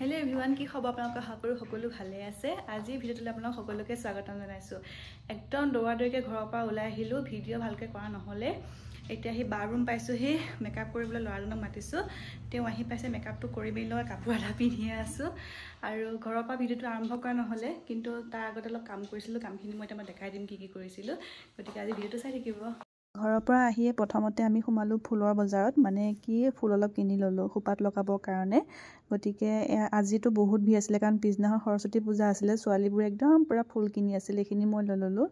hello everyone की खबर आपलोक सकलो भाले आछे আজি ভিডিওটোলে আপোনাক সকলোকে স্বাগতম জনাইছো একদম দৌৰাদৌৰিকে ঘৰৰ পৰা ওলাই আহিলো ভিডিও ভালকে কৰা নহলে এতিয়া হি বাথৰুম পাইছো হি মেকআপ কৰিবলৈ লৰাজনক মাতিছো তেও আহি পাইছে মেকআপটো কৰি মেলি কাপোৰ আধা পিন্ধি আছো আৰু ঘৰৰ পৰা ভিডিওটো আৰম্ভ কৰা নহলে কিন্তু তাৰ আগতে অলপ কাম কৰিছিলো কামখিনি মই এতিয়া দেখাই দিম কি কৰিছিলো গতিকে আজি ভিডিওটো চাই থাকিব ঘৰৰ পৰা আহিয়ে প্ৰথমতে আমি সোমালো ফুলৰ বজাৰত মানে কি ফুল অলপ কিনি ললো খুপাত লগাবৰ কাৰণে গতিকে আজিটো বহুত ভিৰ আছিল কাৰণ পিছদিনাখন সৰস্বতী পূজা আছিল ছোৱালীবোৰ একদম পুৰা ফুল কিনি আছিল এখিনি মই ললো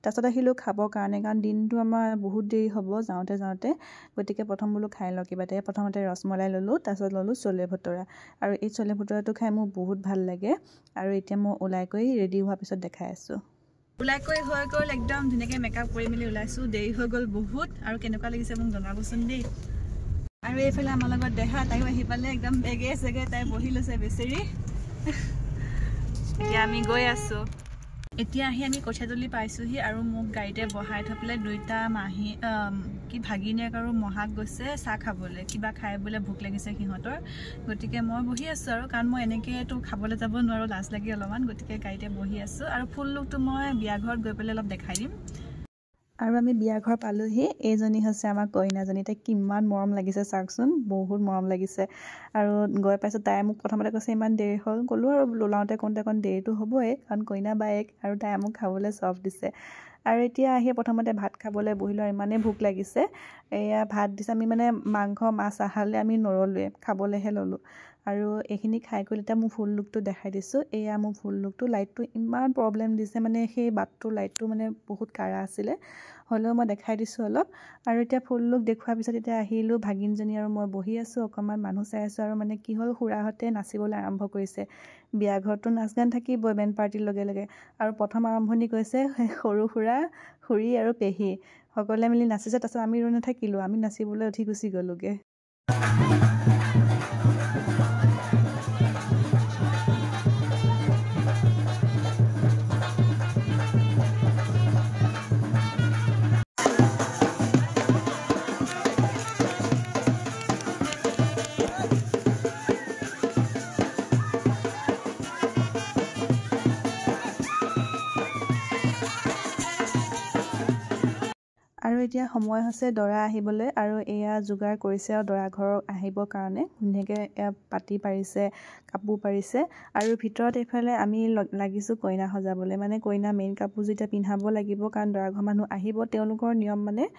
তাৰছত আহিলো খাবৰ কাৰণে কাৰণ দিনটো আমাৰ বহুত দেৰি হ'ব যাওঁতে গতিকে প্ৰথম বলো খাই ল কিবাতে প্ৰথমতে ৰসমলাই ললো তাৰছত ললো চলে ভটৰা আৰু এই চলে ভটৰাটো খাই মোৰ বহুত ভাল লাগে আৰু এতিয়া মই ওলাই গৈ ৰেডি হোৱাৰ পিছত দেখাই আছো উলাই কৈ হৈ গল একদম ধুনিয়াকে মেকআপ কৰি মিলি উলাইছো দেৰি হৈ গল বহুত আৰু কেনেকুৱা লাগিছে মোক জনাবচোন দেই আৰু এইফালে আমাৰ লগত দেখা তাইও আহি পালে একদম বেগে সেগে তাই বহি লৈছে বেচেৰি এতিয়া আমি গৈ আছো এতিয়া আহি আমি কোঠাজলি পাইছোহি আৰু মোক গাড়ীতে বহাই থপলে দুইটা মাহি কি ভাগিনে আৰু মহাক গৈছে চা খাবলে কিবা খাই বলে ভুক লাগিছে কিহতৰ গতিকে মই বহি আছো আৰু কাৰণ মই এনেকে তো খাবলে যাব নোৱাৰো লাজ লাগি অলমান গতিকে গাড়ীতে বহি আছো আৰু ফুল লুকটো মই বিয়া ঘৰত গৈ পেলে অলপ দেখাই দিম আৰু আমি বিয়া ঘৰ পালোহি এইজনী হৈছে আমাৰ কইনাজনী তাই কিমান মৰম লাগিছে চাকচোন বহুত মৰম লাগিছে আৰু গৈ পাইছো তাই মোক প্ৰথমতে কৈছে ইমান দেৰি হ'ল কলো আৰু লোলাওতে কোন দেৰিটো হ'বই কাৰণ কইনা বায়েক আৰু তাই মোক খাবলৈ সফট দিছে আৰু এতিয়া আহি প্ৰথমতে ভাত খাবলৈ বহিলো আৰু ইমানে ভুক লাগিছে এয়া ভাত দিছে আমি মানে মাংস মাছ আহালে আমি নৰলুৱে খাবলৈহে ললো আৰু এখিনি খাই কৰি এটা মোৰ ফুল লুকটো দেখাই দিছো এয়া মোৰ ফুল লুকটো লাইটটো ইমান প্ৰবলেম দিছে মানে সেই বাটটো লাইটটো মানে বহুত কাৰা আছিল হলেও মই দেখাই দিছো অলপ আৰু এতিয়া ফুল লুক দেখুৱাৰ পিছত এতিয়া আহিলো ভাগিনজনী আৰু মই বহি আছো অকমান মানুহ চাই আছো আৰু মানে কি হল খুৰাহতে নাচিবলৈ আৰম্ভ কৰিছে বিয়া ঘৰটো নাচ গান থাকিব বেণ্ড পাৰ্টিৰ লগে লগে আৰু প্ৰথম আৰম্ভণি কৈছে সৰু খুৰা খুৰী আৰু পেহী সকলোৱে মিলি নাচিছে তাৰছত আমি ৰৈ নাথাকিলো আমি নাচিবলৈ উঠি গুচি গলোগে আৰু এতিয়া সময় হৈছে দৰা আহিবলৈ আৰু এয়া যোগাৰ কৰিছে আৰু দৰা ঘৰ আহিবৰ কাৰণে ধুনীয়াকে পাতি পাৰিছে কাপোৰ পাৰিছে আৰু ভিতৰত এইফালে আমি লাগিছো কইনা সজাবলৈ মানে কইনা মেইন কাপোৰ যেতিয়া পিন্ধাব লাগিব কাৰণ দৰা ঘৰ মানুহ আহিব তেওঁলোকৰ নিয়ম মানে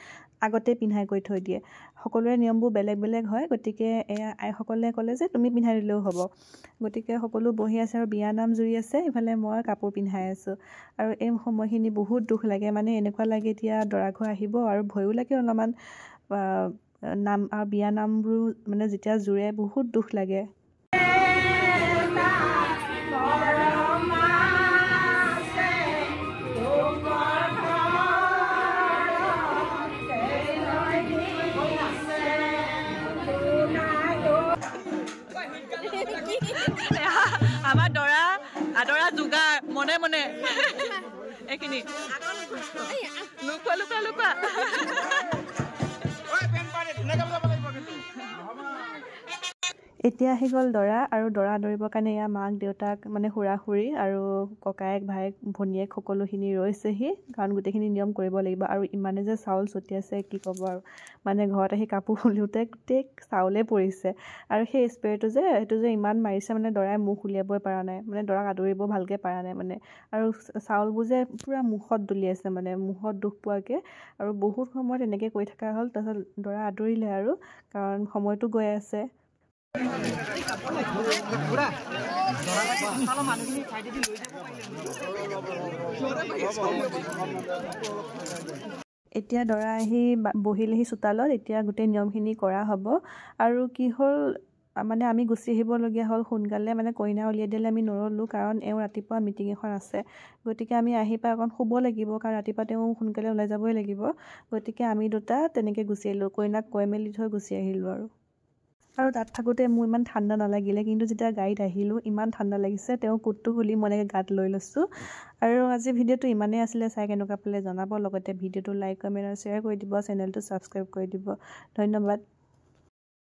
আগতে পিন্ধাই কৰি থৈ দিয়ে সকলোৰে নিয়মবোৰ বেলেগ হয় গতিকে এয়া আইসকলে ক'লে যে তুমি পিন্ধাই দিলেও হ'ব গতিকে সকলো বহি আছে আৰু বিয়া নাম জুৰি আছে ইফালে মই কাপোৰ পিন্ধাই আছো আৰু এই সময়খিনি বহুত দুখ লাগে মানে এনেকুৱা লাগে এতিয়া দৰা ঘৰ আহিব আৰু ভয়ও লাগে অলপমান নাম আৰু বিয়া নামবোৰ মানে যেতিয়া জুৰে বহুত দুখ লাগে আমাৰ দৰা আদৰা যোগাৰ মনে মনে এখিনি লুকুৱা এতিয়া আহি গ'ল দৰা আৰু দৰা দৌৰিবৰ কাৰণে এয়া মাক দেউতাক মানে খুৰা খুৰী আৰু ককায়েক ভায়েক ভনীয়েক সকলোখিনি ৰৈছেহি কাৰণ গোটেইখিনি নিয়ম কৰিব লাগিব আৰু ইমানে যে চাউল ছটিয়াইছে কি ক'ব আৰু মানে ঘৰত আহি কাপোৰ খুলিওতে গোটেই চাউলে পৰিছে আৰু সেই স্প্ৰেটো যে সেইটো যে ইমান মাৰিছে মানে দৰাই মুখ উলিয়াবই পৰা নাই মানে দৰাক আদৰিব ভালকৈ পৰা নাই মানে আৰু চাউলবোৰ যে পুৰা মুখত দলিয়াইছে মানে মুখত দুখ পোৱাকৈ আৰু বহুত সময় তেনেকৈ কৈ থকা হ'ল তাৰপিছত দৰা আদৰিলে আৰু কাৰণ সময়টো গৈ আছে এতিয়া দৰা আহি বহিলেহি চোতালত এতিয়া গোটেই নিয়মখিনি কৰা হ'ব আৰু কি হ'ল মানে আমি গুচি আহিবলগীয়া হ'ল সোনকালে মানে কইনা উলিয়াই দিলে আমি নৰলো কাৰণ এওঁ ৰাতিপুৱা মিটিং এখন আছে গতিকে আমি আহি পাই অকণ শুব লাগিব কাৰণ ৰাতিপুৱা তেওঁ সোনকালে ওলাই যাবই লাগিব গতিকে আমি দুটা তেনেকৈ গুচি আহিলোঁ কইনাক কৈ মেলি থৈ গুচি আহিলোঁ আৰু তাত থাকোঁতে মোৰ ইমান ঠাণ্ডা নালাগিলে কিন্তু যেতিয়া গাড়ীত আহিলোঁ ইমান ঠাণ্ডা লাগিছে তেওঁ কোটটো খুলি মই এনেকৈ গাত লৈ লৈছোঁ আৰু আজি ভিডিঅ'টো ইমানেই আছিলে চাই কেনেকুৱা পালে জনাব লগতে ভিডিঅ'টো লাইক কমেণ্ট আৰু শ্বেয়াৰ কৰি দিব চেনেলটো ছাবস্ক্ৰাইব কৰি দিব ধন্যবাদ